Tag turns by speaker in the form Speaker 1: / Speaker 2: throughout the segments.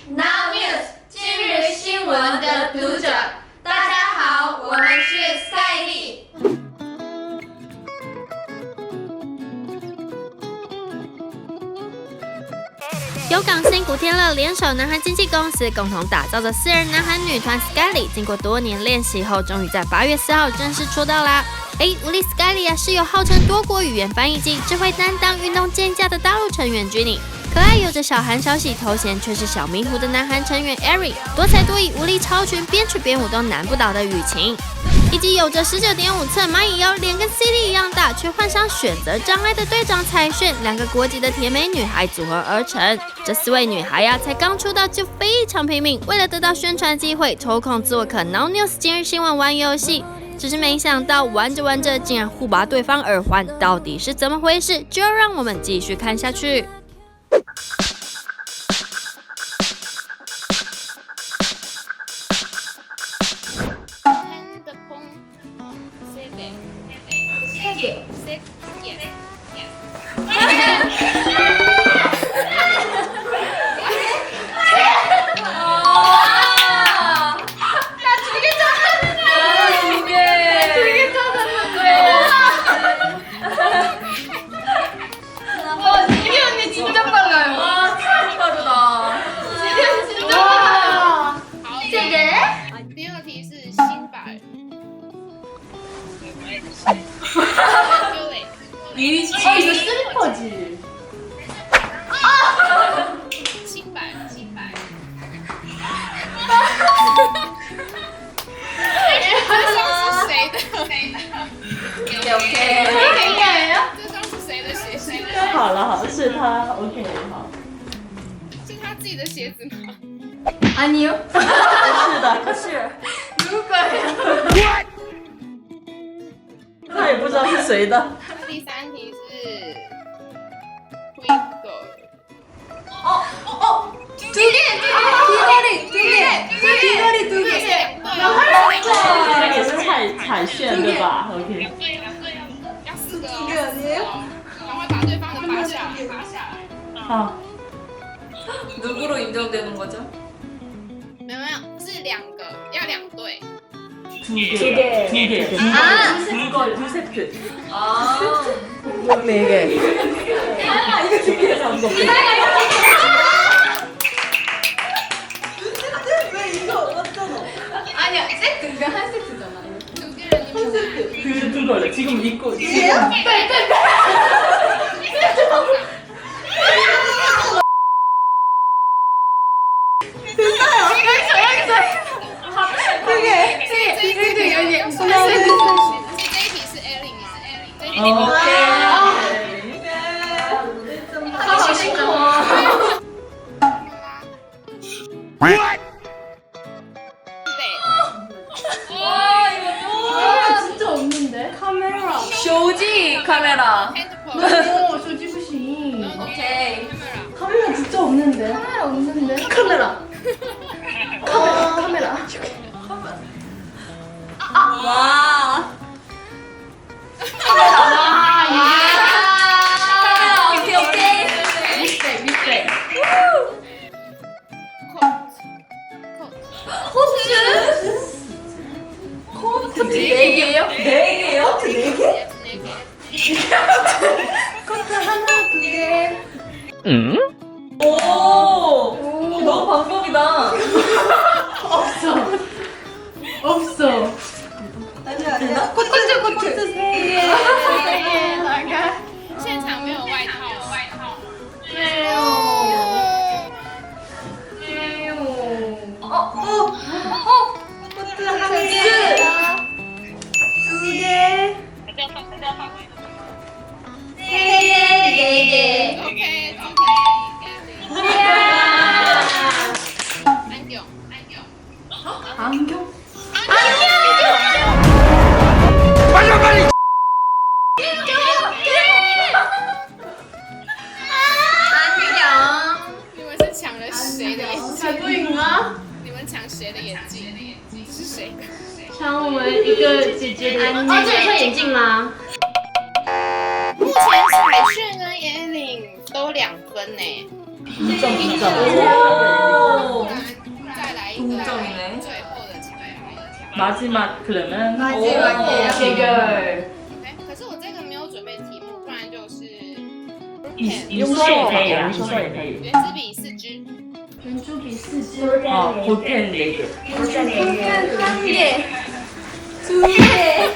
Speaker 1: Now News 今日新闻的读者，大家好，我们是赛丽。
Speaker 2: 由港星古天乐联手南韩经纪公司共同打造的4人南韩女团 Skyly， 经过多年练习后，终于在8月4号正式出道啦！无力 Skyly 啊，是由号称多国语言翻译机、智慧担当、运动健将的大陆成员 Jennie。可爱有着小韩小喜头衔，却是小迷糊的南韩成员 Ari， 多才多艺、无力超群，边曲边舞都难不倒的雨晴，以及有着19.5寸蚂蚁腰、脸跟 CD 一样大，却患上选择障碍的队长彩炫，2个国籍的甜美女孩组合而成。这4位女孩呀，才刚出道就非常拼命，为了得到宣传机会，抽空做客 Now News 今日新闻玩游戏。只是没想到玩着玩着，竟然互拔对方耳环，到底是怎么回事？就要让我们继续看下去。
Speaker 3: 이거 슬리퍼지.
Speaker 4: 신발.这是谁的？
Speaker 1: OK，
Speaker 4: 这双是谁的鞋？
Speaker 3: 好了，是他 OK 好。
Speaker 4: 是他自己的鞋子吗？
Speaker 1: 아니요，
Speaker 3: 是的，
Speaker 1: 不是，누가요？
Speaker 3: 他也不知道是谁的。
Speaker 4: 第3题是 Twinkle。두
Speaker 1: 개，
Speaker 3: 那也是彩炫对吧 ？OK。
Speaker 4: 要4个哦。赶快把对方的拔下来。
Speaker 3: 好。
Speaker 1: 누구로 인정되는 거죠?
Speaker 4: 没有，是2个，要2对。
Speaker 3: 두 개. 두 세트.
Speaker 1: 아,
Speaker 3: 4개. 이거 2개 잡는 거. 왜 이거 어쩌노?
Speaker 1: 아니야, 세트가 한 세트잖아.
Speaker 4: 2개를
Speaker 3: 두 걸로 지금 입고 지금.
Speaker 4: 这一题是 Ellie 吗？这一题你们
Speaker 1: 好辛苦哦。
Speaker 3: 진짜 없는데? 카메라.
Speaker 1: 쇼지 카메라.
Speaker 4: 핸드폰.
Speaker 3: 오, 조지부시.
Speaker 1: 오케이.
Speaker 3: 카메라 진짜 없는데? 카메라 없는데? 카메라. 카메라.
Speaker 1: 와. 카메라. 오케이.
Speaker 3: 밑에.
Speaker 1: 코트 4개요? 4개요?
Speaker 3: 코트 4개? 코트 하나, 2개.
Speaker 1: 오. 너무 방법이다.
Speaker 3: 없어. 아니야. 코트 3개.
Speaker 4: 现场没有外套。
Speaker 3: 코트 한 개. 2개.
Speaker 1: 4개.
Speaker 4: OK。
Speaker 3: 안경?
Speaker 1: 안녕.
Speaker 4: 你们是抢了谁的眼镜？
Speaker 3: 자두인가?
Speaker 4: 你们抢谁的眼镜？这是谁的？
Speaker 3: 抢我们一个姐姐的眼镜。这里算眼镜吗？
Speaker 4: 目前彩炫跟 Ellie 都2分呢。
Speaker 3: 1.2점. 마지막 그러면
Speaker 1: 마지막이에요.
Speaker 3: 대결.
Speaker 4: 可是我这个没有准备题目，不然就是
Speaker 3: 你说也可以啦，你说也可以。
Speaker 4: 圆珠笔4支，
Speaker 1: 왼쪽이 4지.
Speaker 3: 볼펜 4개.
Speaker 1: 볼펜 1개. 2개.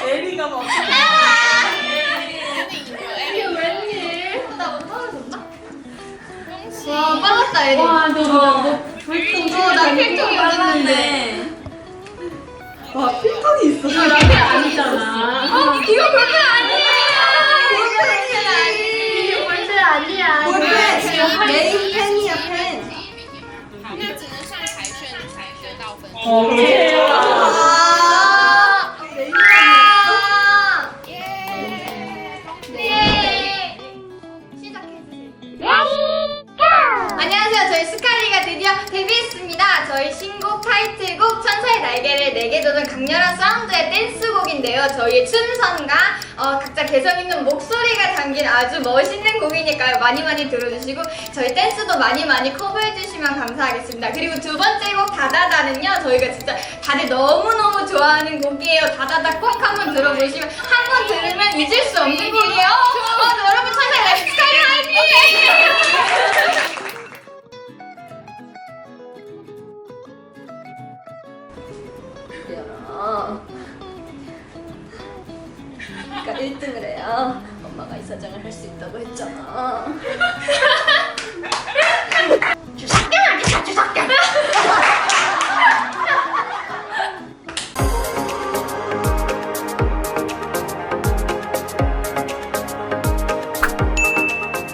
Speaker 3: 에리가 막.
Speaker 1: 이게 웬일? 나못 떨어졌나?
Speaker 4: 恭喜！
Speaker 1: 와, 빨랐다, 애들.
Speaker 3: 와, 너
Speaker 1: 나 필통이 어딨는데.
Speaker 3: 와, 필통이 있어.
Speaker 1: 이거 라벨 아니잖아. 이거 볼펜 아니야. 볼펜 아니지. 이게 볼펜 아니야. 볼펜. 메인 펜이야, 펜.
Speaker 4: 那只能上彩券才得到分数。
Speaker 3: 오케이.
Speaker 1: 안녕하세요. 저희 스칼리가 드디어 데뷔했습니다. 저희 신곡 타이틀곡 천사의 날개를 내게 돋은 강렬한 사운드의 댄스곡인데요. 저희의 춤선과 각자 개성있는 목소리가 담긴 아주 멋있는 곡이니까요. 많이 들어주시고 저희 댄스도 많이 커버해주시면 감사하겠습니다. 그리고 두 번째 곡 다다다는요. 저희가 진짜 다들 너무너무 좋아하는 곡이에요. 다다다 꼭 한번 들어보시면 한 번 들으면 잊을 수 없는 곡이에요. 여러분 천사의 날개 스칼리 화이팅!
Speaker 5: 그러니까 1등을 해야 엄마가 이사장을 할 수 있다고 했잖아.